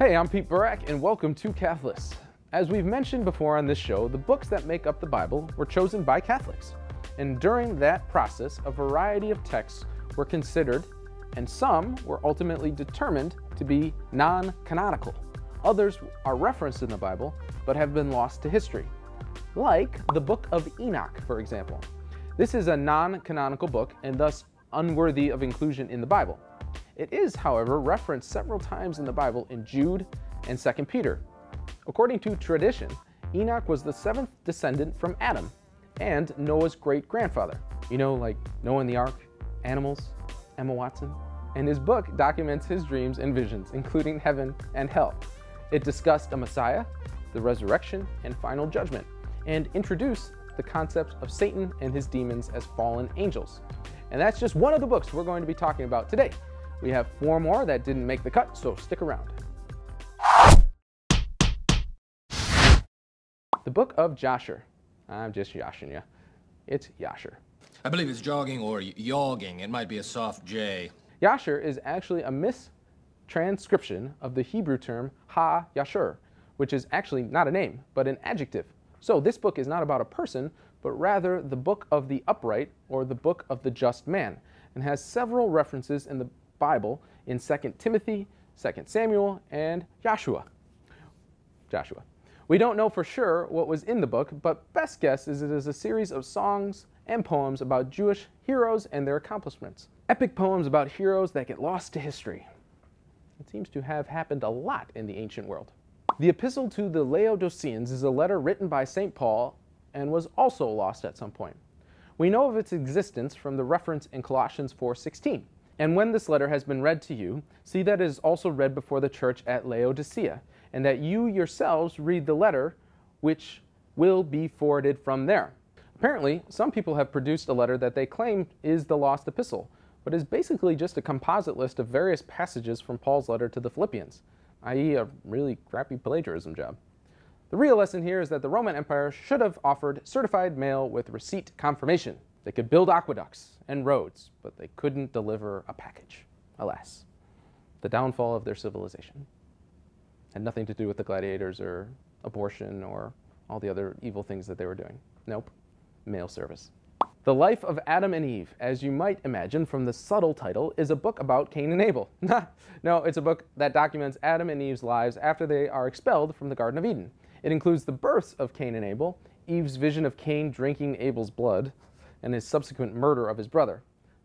Hey, I'm Burak, and welcome to Cathlist. As we've mentioned before on this show, the books that make up the Bible were chosen by Catholics. And during that process, a variety of texts were considered, and some were ultimately determined to be non-canonical. Others are referenced in the Bible, but have been lost to history. Like the Book of Enoch, for example. This is a non-canonical book and thus unworthy of inclusion in the Bible. It is, however, referenced several times in the Bible in Jude and 2 Peter. According to tradition, Enoch was the seventh descendant from Adam and Noah's great-grandfather. You know, like Noah and the Ark, animals, Emma Watson. And his book documents his dreams and visions, including heaven and hell. It discussed a Messiah, the resurrection, and final judgment, and introduced the concept of Satan and his demons as fallen angels. And that's just one of the books we're going to be talking about today. We have 4 more that didn't make the cut, so stick around. The Book of Jasher. I'm just yashing you. It's Yasher. I believe it's jogging or yogging. It might be a soft J. Yasher is actually a mistranscription of the Hebrew term ha-yasher, which is actually not a name, but an adjective. So this book is not about a person, but rather the book of the upright, or the book of the just man, and has several references in the Bible in 2 Timothy, 2 Samuel, and Joshua. We don't know for sure what was in the book, but best guess is it is a series of songs and poems about Jewish heroes and their accomplishments. Epic poems about heroes that get lost to history. It seems to have happened a lot in the ancient world. The Epistle to the Laodiceans is a letter written by St. Paul and was also lost at some point. We know of its existence from the reference in Colossians 4:16. And when this letter has been read to you, see that it is also read before the church at Laodicea, and that you yourselves read the letter, which will be forwarded from there. Apparently, some people have produced a letter that they claim is the Lost Epistle, but is basically just a composite list of various passages from Paul's letter to the Philippians, i.e. a really crappy plagiarism job. The real lesson here is that the Roman Empire should have offered certified mail with receipt confirmation. They could build aqueducts and roads, but they couldn't deliver a package, alas. The downfall of their civilization had nothing to do with the gladiators or abortion or all the other evil things that they were doing. Nope, mail service. The Life of Adam and Eve, as you might imagine from the subtle title, is a book about Cain and Abel. No, it's a book that documents Adam and Eve's lives after they are expelled from the Garden of Eden. It includes the births of Cain and Abel, Eve's vision of Cain drinking Abel's blood, and his subsequent murder of his brother.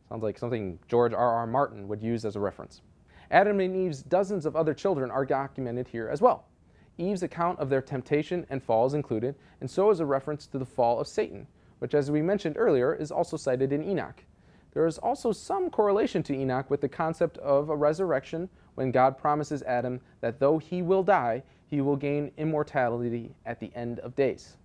Sounds like something George R.R. Martin would use as a reference. Adam and Eve's dozens of other children are documented here as well. Eve's account of their temptation and fall is included, and so is a reference to the fall of Satan, which, as we mentioned earlier, is also cited in Enoch. There is also some correlation to Enoch with the concept of a resurrection when God promises Adam that though he will die, he will gain immortality at the end of days.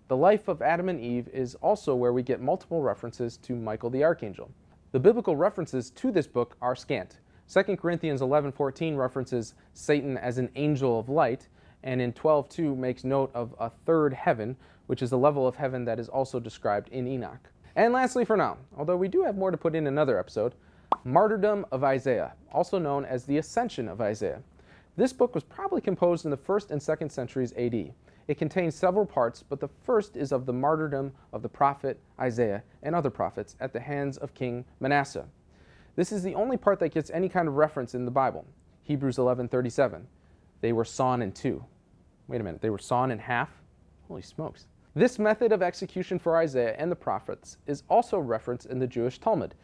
The Life of Adam and Eve is also where we get multiple references to Michael the Archangel. The biblical references to this book are scant. 2 Corinthians 11:14 references Satan as an angel of light, and in 12:2 makes note of a third heaven, which is a level of heaven that is also described in Enoch. And lastly for now, although we do have more to put in another episode, Martyrdom of Isaiah, also known as the Ascension of Isaiah. This book was probably composed in the 1st and 2nd centuries AD. It contains several parts, but the first is of the martyrdom of the prophet Isaiah and other prophets at the hands of King Manasseh. This is the only part that gets any kind of reference in the Bible. Hebrews 11:37. They were sawn in two. Wait a minute, they were sawn in half? Holy smokes. This method of execution for Isaiah and the prophets is also referenced in the Jewish Talmud,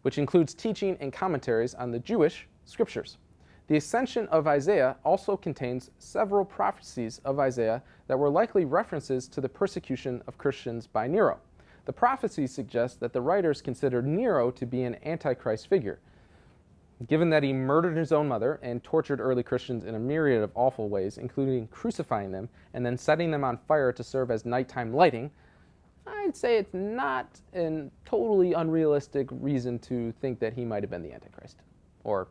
which includes teaching and commentaries on the Jewish scriptures. The Ascension of Isaiah also contains several prophecies of Isaiah that were likely references to the persecution of Christians by Nero. The prophecies suggest that the writers considered Nero to be an Antichrist figure. Given that he murdered his own mother and tortured early Christians in a myriad of awful ways, including crucifying them and then setting them on fire to serve as nighttime lighting, I'd say it's not a totally unrealistic reason to think that he might have been the Antichrist. Or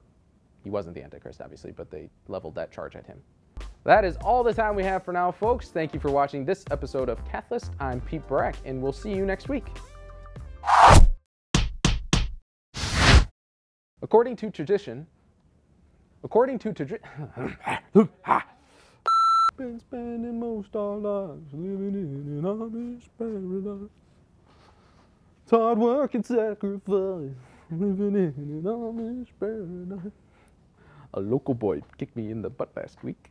he wasn't the Antichrist, obviously, but they leveled that charge at him. That is all the time we have for now, folks. Thank you for watching this episode of Cathlist. I'm Burak, and we'll see you next week. According to tradition, According to tradition, been spending most our lives living in an Amish paradise. It's hard work and sacrifice, living in an Amish paradise. A local boy kicked me in the butt last week.